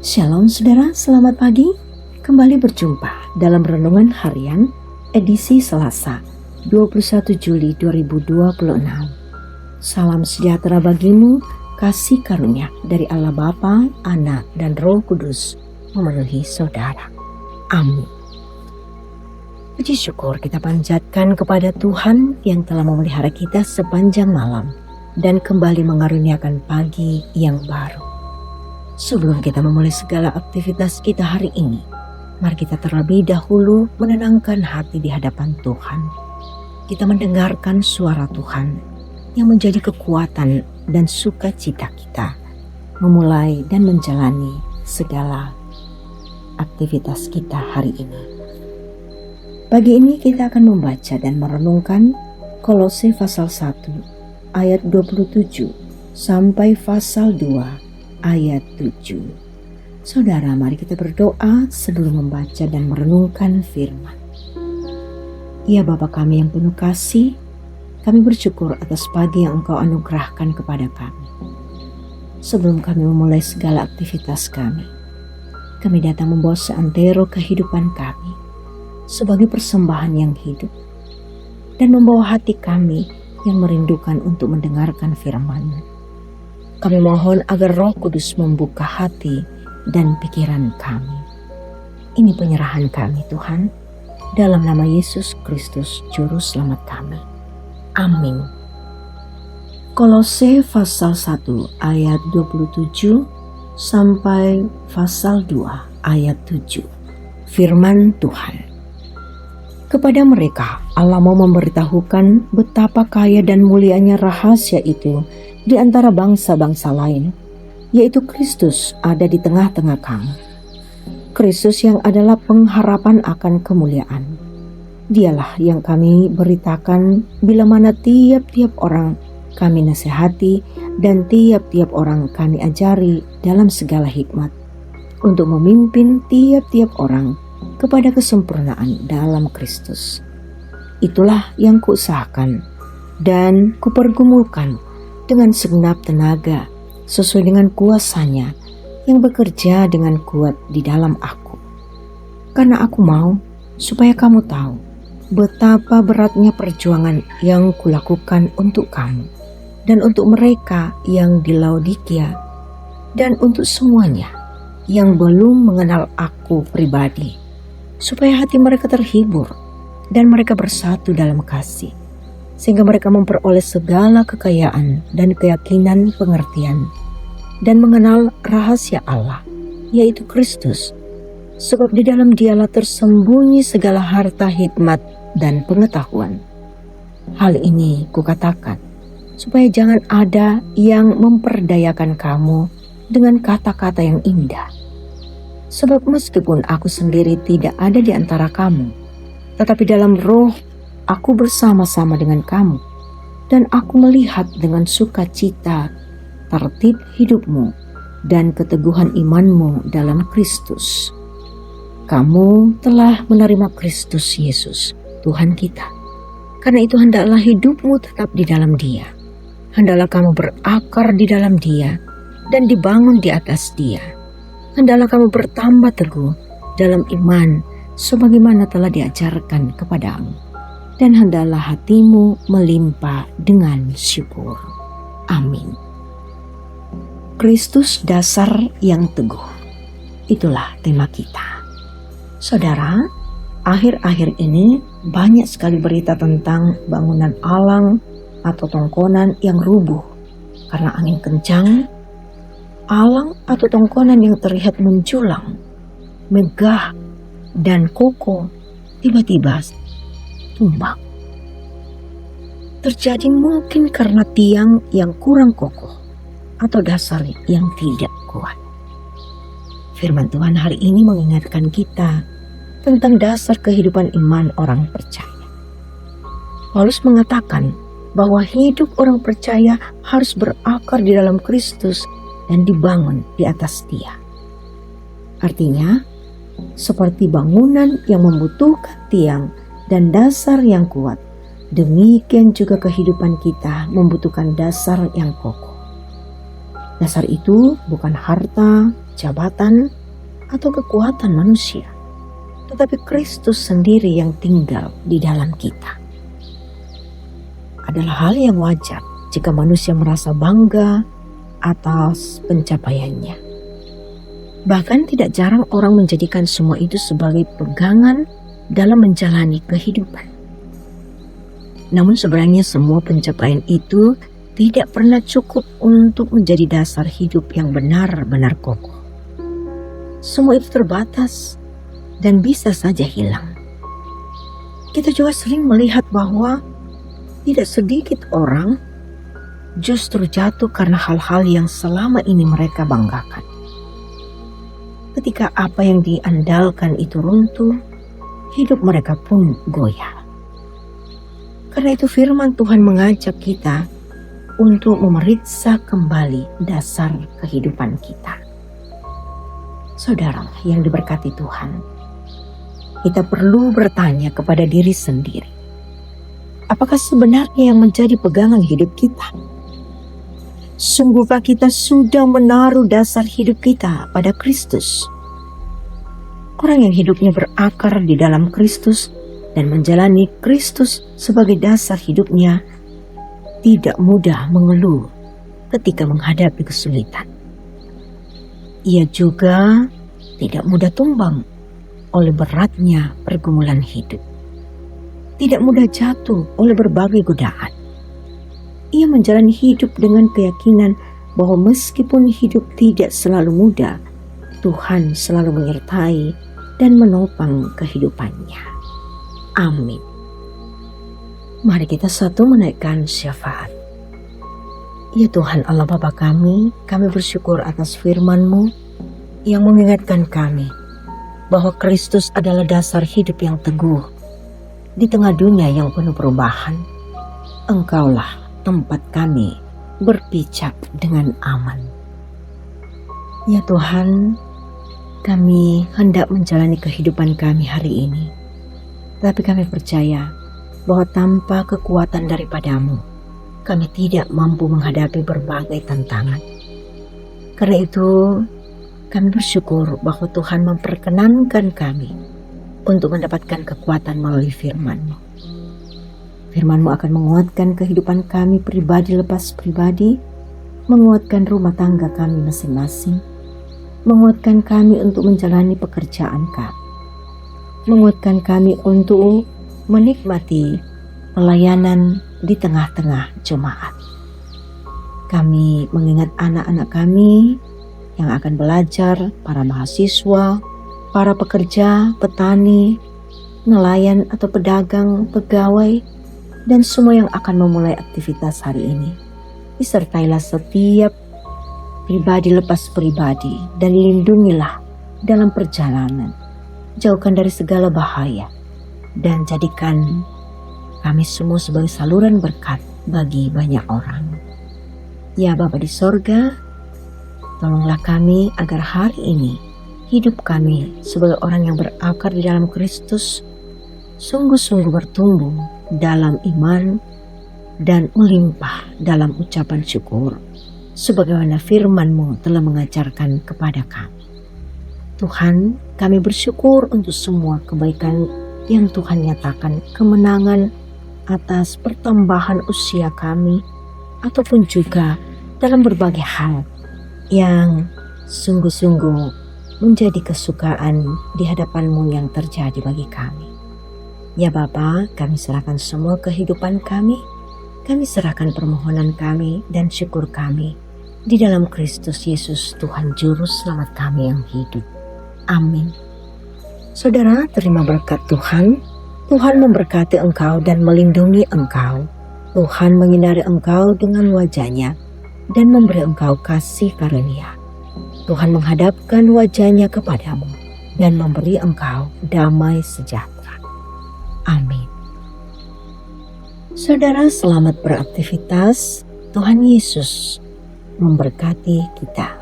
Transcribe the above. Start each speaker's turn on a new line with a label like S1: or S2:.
S1: Shalom saudara, selamat pagi. Kembali berjumpa dalam Renungan Harian edisi Selasa 21 Juli 2026. Salam sejahtera bagimu, kasih karunia dari Allah Bapa, Anak, dan Roh Kudus memenuhi saudara. Amin. Puji syukur kita panjatkan kepada Tuhan yang telah memelihara kita sepanjang malam dan kembali mengaruniakan pagi yang baru. Sebelum kita memulai segala aktivitas kita hari ini, mari kita terlebih dahulu menenangkan hati di hadapan Tuhan. Kita mendengarkan suara Tuhan yang menjadi kekuatan dan sukacita kita, memulai dan menjalani segala aktivitas kita hari ini. Pagi ini kita akan membaca dan merenungkan Kolose pasal 1 ayat 27 sampai pasal 2 ayat 7. Saudara, mari kita berdoa sebelum membaca dan merenungkan firman. Ya Bapa kami yang penuh kasih, kami bersyukur atas pagi yang Engkau anugerahkan kepada kami. Sebelum kami memulai segala aktivitas kami datang membawa seantero kehidupan kami sebagai persembahan yang hidup dan membawa hati kami yang merindukan untuk mendengarkan firman-Mu. Kami mohon agar Roh Kudus membuka hati dan pikiran kami. Ini penyerahan kami Tuhan, dalam nama Yesus Kristus Juru Selamat kami. Amin. Kolose pasal 1 ayat 27 sampai pasal 2 ayat 7. Firman Tuhan. Kepada mereka Allah mau memberitahukan betapa kaya dan mulianya rahasia itu di antara bangsa-bangsa lain, yaitu Kristus ada di tengah-tengah kamu. Kristus yang adalah pengharapan akan kemuliaan. Dialah yang kami beritakan bila mana tiap-tiap orang kami nasihati dan tiap-tiap orang kami ajari dalam segala hikmat, untuk memimpin tiap-tiap orang kepada kesempurnaan dalam Kristus. Itulah yang kuusahakan dan kupergumulkan dengan segenap tenaga sesuai dengan kuasa-Nya yang bekerja dengan kuat di dalam aku. Karena aku mau supaya kamu tahu betapa beratnya perjuangan yang kulakukan untuk kamu dan untuk mereka yang di Laodikia dan untuk semuanya yang belum mengenal aku pribadi, supaya hati mereka terhibur dan mereka bersatu dalam kasih, sehingga mereka memperoleh segala kekayaan dan keyakinan pengertian dan mengenal rahasia Allah, yaitu Kristus. Sebab di dalam Dialah tersembunyi segala harta hikmat dan pengetahuan. Hal ini kukatakan, supaya jangan ada yang memperdayakan kamu dengan kata-kata yang indah. Sebab meskipun aku sendiri tidak ada di antara kamu, tetapi dalam roh aku bersama-sama dengan kamu, dan aku melihat dengan sukacita tertib hidupmu dan keteguhan imanmu dalam Kristus. Kamu telah menerima Kristus Yesus, Tuhan kita. Karena itu hendaklah hidupmu tetap di dalam Dia. Hendaklah kamu berakar di dalam Dia dan dibangun di atas Dia. Hendaklah kamu bertambah teguh dalam iman sebagaimana telah diajarkan kepadamu. Dan hendaklah hatimu melimpah dengan syukur. Amin. Kristus dasar yang teguh. Itulah tema kita. Saudara, akhir-akhir ini banyak sekali berita tentang bangunan alang atau tongkonan yang rubuh karena angin kencang. Alang atau tongkonan yang terlihat menjulang, megah, dan kokoh tiba-tiba tumbang. Terjadi mungkin karena tiang yang kurang kokoh atau dasar yang tidak kuat. Firman Tuhan hari ini mengingatkan kita tentang dasar kehidupan iman orang percaya. Paulus mengatakan bahwa hidup orang percaya harus berakar di dalam Kristus dan dibangun di atas Dia. Artinya, seperti bangunan yang membutuhkan tiang dan dasar yang kuat, demikian juga kehidupan kita membutuhkan dasar yang kokoh. Dasar itu bukan harta, jabatan, atau kekuatan manusia, tetapi Kristus sendiri yang tinggal di dalam kita. Adalah hal yang wajar jika manusia merasa bangga atas pencapaiannya. Bahkan tidak jarang orang menjadikan semua itu sebagai pegangan dalam menjalani kehidupan. Namun sebenarnya semua pencapaian itu tidak pernah cukup untuk menjadi dasar hidup yang benar-benar kokoh. Semua itu terbatas dan bisa saja hilang. Kita juga sering melihat bahwa tidak sedikit orang justru jatuh karena hal-hal yang selama ini mereka banggakan. Ketika apa yang diandalkan itu runtuh, hidup mereka pun goyah. Karena itu firman Tuhan mengajak kita untuk memeriksa kembali dasar kehidupan kita. Saudara yang diberkati Tuhan, kita perlu bertanya kepada diri sendiri, apakah sebenarnya yang menjadi pegangan hidup kita? Sungguhkah kita sudah menaruh dasar hidup kita pada Kristus? Orang yang hidupnya berakar di dalam Kristus dan menjalani Kristus sebagai dasar hidupnya tidak mudah mengeluh ketika menghadapi kesulitan. Ia juga tidak mudah tumbang oleh beratnya pergumulan hidup. Tidak mudah jatuh oleh berbagai godaan. Ia menjalani hidup dengan keyakinan bahwa meskipun hidup tidak selalu mudah, Tuhan selalu menyertai dan menopang kehidupannya. Amin. Mari kita satu menaikkan syafaat. Ya Tuhan Allah Bapa kami bersyukur atas firman-Mu yang mengingatkan kami bahwa Kristus adalah dasar hidup yang teguh di tengah dunia yang penuh perubahan. Engkaulah tempat kami berpijak dengan aman. Ya Tuhan, kami hendak menjalani kehidupan kami hari ini, tapi kami percaya bahwa tanpa kekuatan daripada-Mu, kami tidak mampu menghadapi berbagai tantangan. Karena itu, kami bersyukur bahwa Tuhan memperkenankan kami untuk mendapatkan kekuatan melalui firman-Mu. Firman-Mu akan menguatkan kehidupan kami pribadi lepas pribadi, menguatkan rumah tangga kami masing-masing, menguatkan kami untuk menjalani pekerjaan kami, menguatkan kami untuk menikmati pelayanan di tengah-tengah jemaat. Kami mengingat anak-anak kami yang akan belajar, para mahasiswa, para pekerja, petani, nelayan atau pedagang, pegawai, dan semua yang akan memulai aktivitas hari ini. Disertailah setiap pribadi lepas pribadi dan lindungilah dalam perjalanan. Jauhkan dari segala bahaya dan jadikan kami semua sebagai saluran berkat bagi banyak orang. Ya Bapa di sorga, tolonglah kami agar hari ini hidup kami sebagai orang yang berakar di dalam Kristus sungguh-sungguh bertumbuh dalam iman dan melimpah dalam ucapan syukur, sebagaimana firman-Mu telah mengajarkan kepada kami. Tuhan, kami bersyukur untuk semua kebaikan yang Tuhan nyatakan, kemenangan atas pertambahan usia kami, ataupun juga dalam berbagai hal yang sungguh-sungguh menjadi kesukaan di hadapan-Mu yang terjadi bagi kami. Ya Bapa, kami serahkan semua kehidupan kami serahkan permohonan kami dan syukur kami di dalam Kristus Yesus Tuhan Juru Selamat kami yang hidup. Amin. Saudara, terima berkat Tuhan. Tuhan memberkati engkau dan melindungi engkau. Tuhan menyinari engkau dengan wajah-Nya dan memberi engkau kasih karunia. Tuhan menghadapkan wajah-Nya kepadamu dan memberi engkau damai sejahtera. Amin. Saudara, selamat beraktivitas. Tuhan Yesus memberkati kita.